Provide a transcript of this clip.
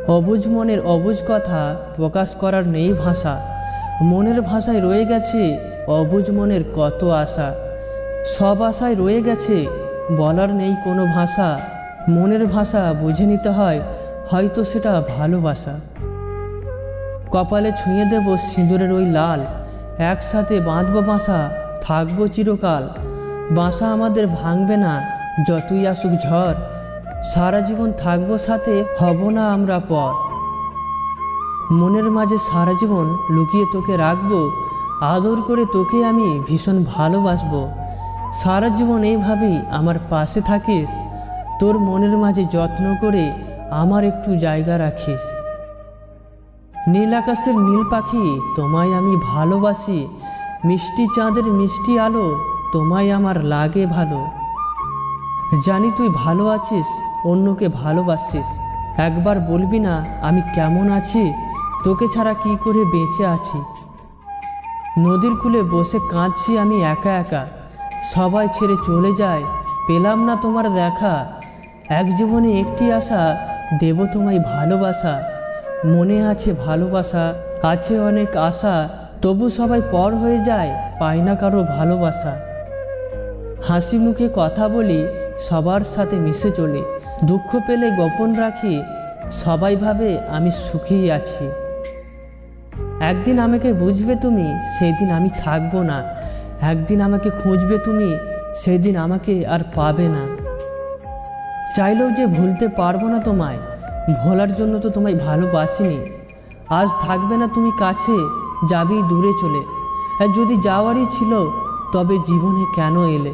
অবুঝ মনের অবুঝ কথা প্রকাশ করার নেই ভাষা। মনের ভাষায় রয়ে গেছে অবুঝ মনের কত আশা। সব আশায় রয়ে গেছে, বলার নেই কোনো ভাষা। মনের ভাষা বুঝে নিতে হয়, হয়তো সেটা ভালোবাসা। কপালে ছুঁয়ে দেব সিঁদুরের ওই লাল, একসাথে বাঁধব বাসা, থাকবো চিরকাল। বাসা আমাদের ভাঙবে না যতই আসুক ঝড়, সারা জীবন থাকবো সাথে, হব না আমরা পর। মনের মাঝে সারা জীবন লুকিয়ে তোকে রাখবো, আদর করে তোকে আমি ভীষণ ভালোবাসবো। সারা জীবন এইভাবেই আমার পাশে থাকিস, তোর মনের মাঝে যত্ন করে আমার একটু জায়গা রাখিস। নীল আকাশের নীল পাখি তোমায় আমি ভালোবাসি, মিষ্টি চাঁদের মিষ্টি আলো তোমায় আমার লাগে ভালো। জানি তুই ভালো আছিস, অন্যকে ভালোবাসিস, একবার বলবি না আমি কেমন আছি, তোকে ছাড়া কি করে বেঁচে আছি। নদীর কূলে বসে কাঁদছি আমি একা একা, সবাই ছেড়ে চলে যায়, পেলাম না তোমার দেখা। এক জীবনে একটি আশা, দেব তোমায় ভালোবাসা। মনে আছে ভালোবাসা, আছে অনেক আশা, তবু সবাই পর হয়ে যায়, পায় না কারো ভালোবাসা। হাসি মুখে কথা বলি, সবার সাথে মিশে চলি, দুঃখ পেলে গোপন রাখি, সবাই ভাবে আমি সুখী আছি। একদিন আমাকে বুঝবে তুমি, সেই দিন আমি থাকবো না। একদিন আমাকে খুঁজবে তুমি, সেই দিন আমাকে আর পাবে না। চাইলেও যে ভুলতে পারবো না তোমায়, ভোলার জন্য তো তোমায় ভালোবাসিনি। আজ থাকবে না তুমি কাছে, যাবি দূরে চলে। আর যদি যাওয়ারই ছিল, তবে জীবনে কেন এলে?